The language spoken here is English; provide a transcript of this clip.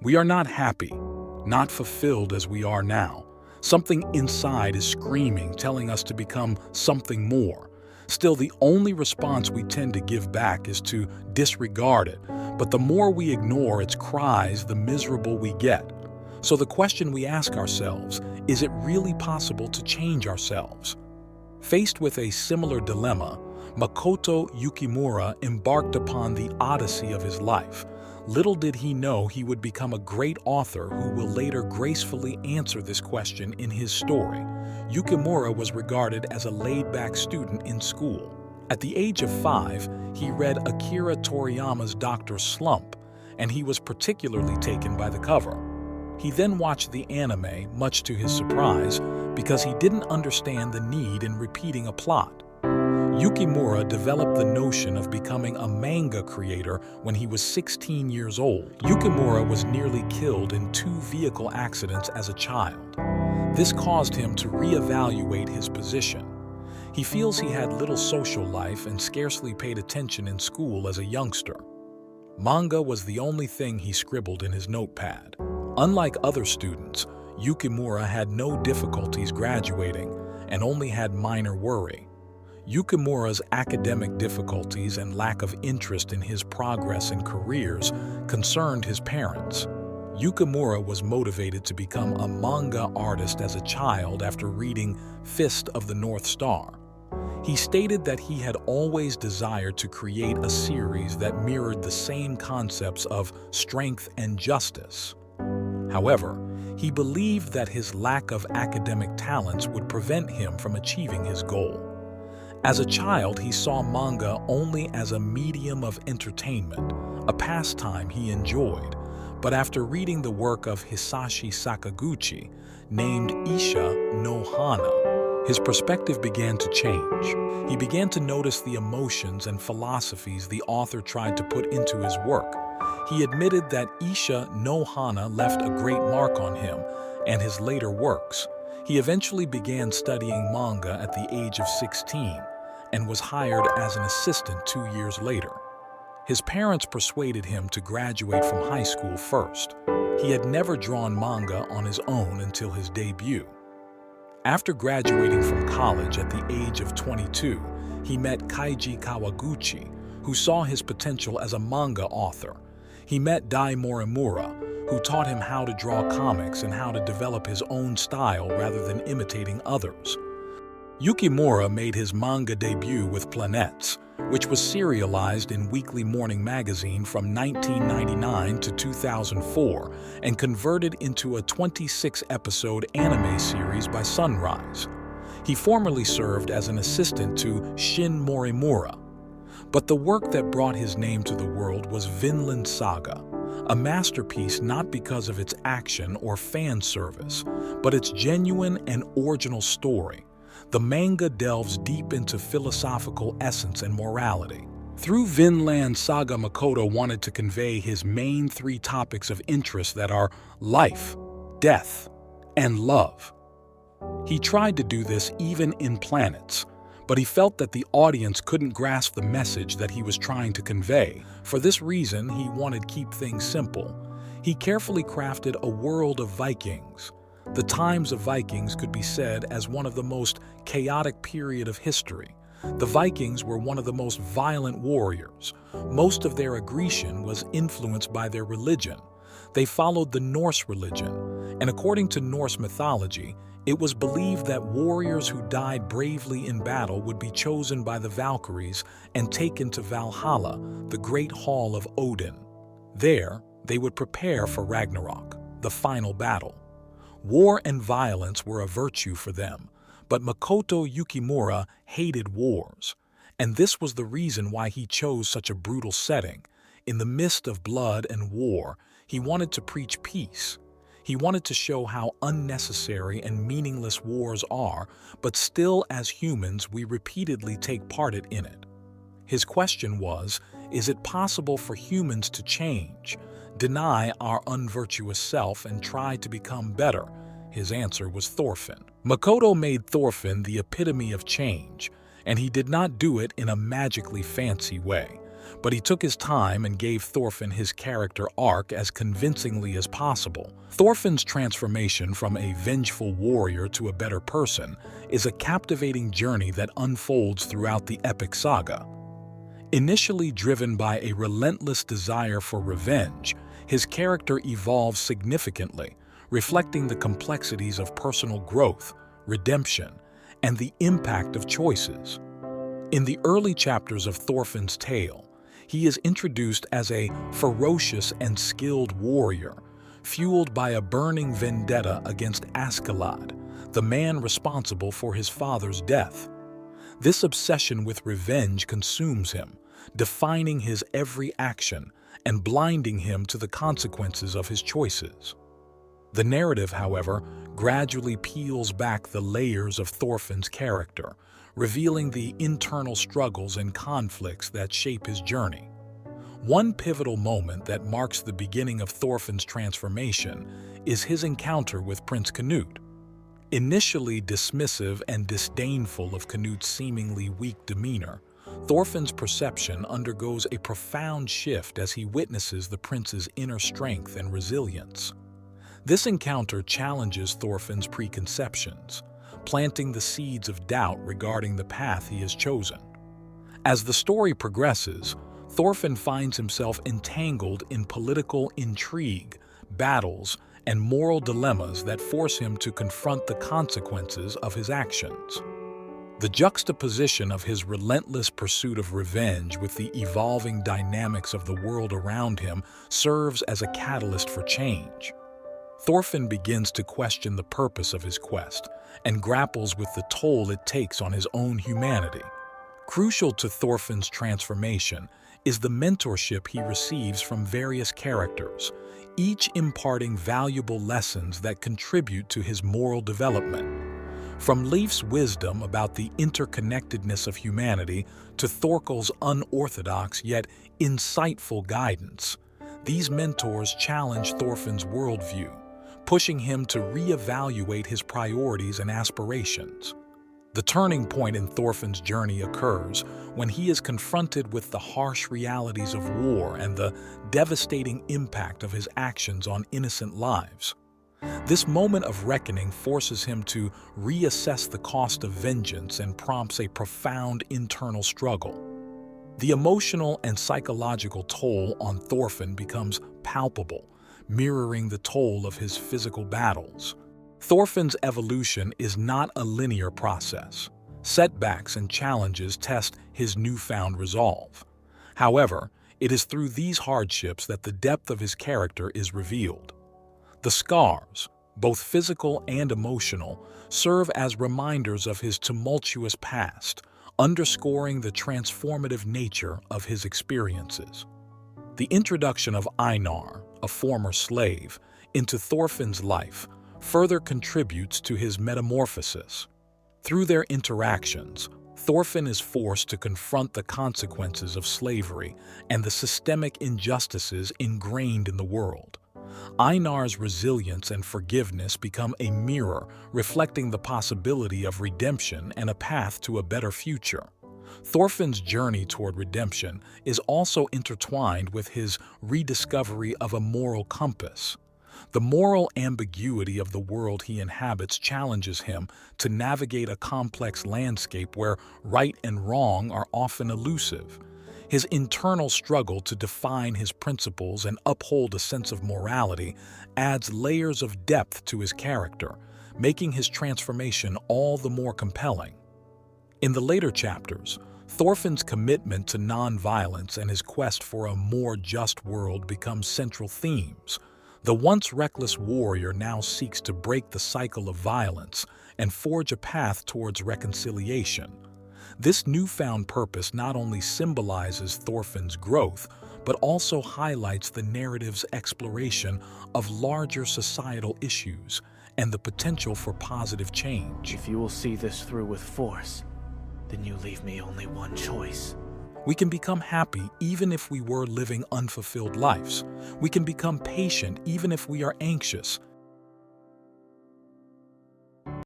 We are not happy, not fulfilled as we are now. Something inside is screaming, telling us to become something more. Still, the only response we tend to give back is to disregard it. But the more we ignore its cries, the miserable we get. So the question we ask ourselves, is it really possible to change ourselves? Faced with a similar dilemma, Makoto Yukimura embarked upon the odyssey of his life. Little did he know he would become a great author who will later gracefully answer this question in his story. Yukimura was regarded as a laid-back student in school. At the age of 5, he read Akira Toriyama's Dr. Slump, and he was particularly taken by the cover. He then watched the anime, much to his surprise, because he didn't understand the need in repeating a plot. Yukimura developed the notion of becoming a manga creator when he was 16 years old. Yukimura was nearly killed in 2 vehicle accidents as a child. This caused him to reevaluate his position. He feels he had little social life and scarcely paid attention in school as a youngster. Manga was the only thing he scribbled in his notepad. Unlike other students, Yukimura had no difficulties graduating and only had minor worry. Yukimura's academic difficulties and lack of interest in his progress and careers concerned his parents. Yukimura was motivated to become a manga artist as a child after reading Fist of the North Star. He stated that he had always desired to create a series that mirrored the same concepts of strength and justice. However, he believed that his lack of academic talents would prevent him from achieving his goal. As a child, he saw manga only as a medium of entertainment, a pastime he enjoyed. But after reading the work of Hisashi Sakaguchi, named Isha no Hana, his perspective began to change. He began to notice the emotions and philosophies the author tried to put into his work. He admitted that Isha no Hana left a great mark on him and his later works. He eventually began studying manga at the age of 16 and was hired as an assistant 2 years later. His parents persuaded him to graduate from high school first. He had never drawn manga on his own until his debut. After graduating from college at the age of 22, he met Kaiji Kawaguchi, who saw his potential as a manga author. He met Dai Morimura, who taught him how to draw comics and how to develop his own style rather than imitating others. Yukimura made his manga debut with Planets, which was serialized in Weekly Morning Magazine from 1999 to 2004 and converted into a 26-episode anime series by Sunrise. He formerly served as an assistant to Shin Morimura. But the work that brought his name to the world was Vinland Saga, a masterpiece not because of its action or fan service, but its genuine and original story. The manga delves deep into philosophical essence and morality. Through Vinland Saga, Makoto wanted to convey his main 3 topics of interest that are life, death, and love. He tried to do this even in Planets, but he felt that the audience couldn't grasp the message that he was trying to convey. For this reason, he wanted to keep things simple. He carefully crafted a world of Vikings. The times of Vikings could be said as one of the most chaotic period of history. The Vikings were one of the most violent warriors. Most of their aggression was influenced by their religion. They followed the Norse religion, and according to Norse mythology, it was believed that warriors who died bravely in battle would be chosen by the Valkyries and taken to Valhalla, the great hall of Odin. There, they would prepare for Ragnarok, the final battle. War and violence were a virtue for them, but Makoto Yukimura hated wars, and this was the reason why he chose such a brutal setting. In the midst of blood and war, he wanted to preach peace. He wanted to show how unnecessary and meaningless wars are, but still as humans we repeatedly take part in it. His question was, is it possible for humans to change, deny our unvirtuous self and try to become better? His answer was Thorfinn. Makoto made Thorfinn the epitome of change, and he did not do it in a magically fancy way. But he took his time and gave Thorfinn his character arc as convincingly as possible. Thorfinn's transformation from a vengeful warrior to a better person is a captivating journey that unfolds throughout the epic saga. Initially driven by a relentless desire for revenge, his character evolves significantly, reflecting the complexities of personal growth, redemption, and the impact of choices. In the early chapters of Thorfinn's tale, he is introduced as a ferocious and skilled warrior, fueled by a burning vendetta against Askeladd, the man responsible for his father's death. This obsession with revenge consumes him, defining his every action and blinding him to the consequences of his choices. The narrative, however, gradually peels back the layers of Thorfinn's character, revealing the internal struggles and conflicts that shape his journey. One pivotal moment that marks the beginning of Thorfinn's transformation is his encounter with Prince Canute. Initially dismissive and disdainful of Canute's seemingly weak demeanor, Thorfinn's perception undergoes a profound shift as he witnesses the prince's inner strength and resilience. This encounter challenges Thorfinn's preconceptions, planting the seeds of doubt regarding the path he has chosen. As the story progresses, Thorfinn finds himself entangled in political intrigue, battles, and moral dilemmas that force him to confront the consequences of his actions. The juxtaposition of his relentless pursuit of revenge with the evolving dynamics of the world around him serves as a catalyst for change. Thorfinn begins to question the purpose of his quest and grapples with the toll it takes on his own humanity. Crucial to Thorfinn's transformation is the mentorship he receives from various characters, each imparting valuable lessons that contribute to his moral development. From Leif's wisdom about the interconnectedness of humanity to Thorkel's unorthodox yet insightful guidance, these mentors challenge Thorfinn's worldview, pushing him to reevaluate his priorities and aspirations. The turning point in Thorfinn's journey occurs when he is confronted with the harsh realities of war and the devastating impact of his actions on innocent lives. This moment of reckoning forces him to reassess the cost of vengeance and prompts a profound internal struggle. The emotional and psychological toll on Thorfinn becomes palpable, mirroring the toll of his physical battles. Thorfinn's evolution is not a linear process. Setbacks and challenges test his newfound resolve. However, it is through these hardships that the depth of his character is revealed. The scars, both physical and emotional, serve as reminders of his tumultuous past, underscoring the transformative nature of his experiences. The introduction of Einar, a former slave, into Thorfinn's life further contributes to his metamorphosis. Through their interactions, Thorfinn is forced to confront the consequences of slavery and the systemic injustices ingrained in the world. Einar's resilience and forgiveness become a mirror reflecting the possibility of redemption and a path to a better future. Thorfinn's journey toward redemption is also intertwined with his rediscovery of a moral compass. The moral ambiguity of the world he inhabits challenges him to navigate a complex landscape where right and wrong are often elusive. His internal struggle to define his principles and uphold a sense of morality adds layers of depth to his character, making his transformation all the more compelling. In the later chapters, Thorfinn's commitment to non-violence and his quest for a more just world become central themes. The once reckless warrior now seeks to break the cycle of violence and forge a path towards reconciliation. This newfound purpose not only symbolizes Thorfinn's growth, but also highlights the narrative's exploration of larger societal issues and the potential for positive change. If you will see this through with force, then you leave me only one choice. We can become happy even if we were living unfulfilled lives. We can become patient even if we are anxious,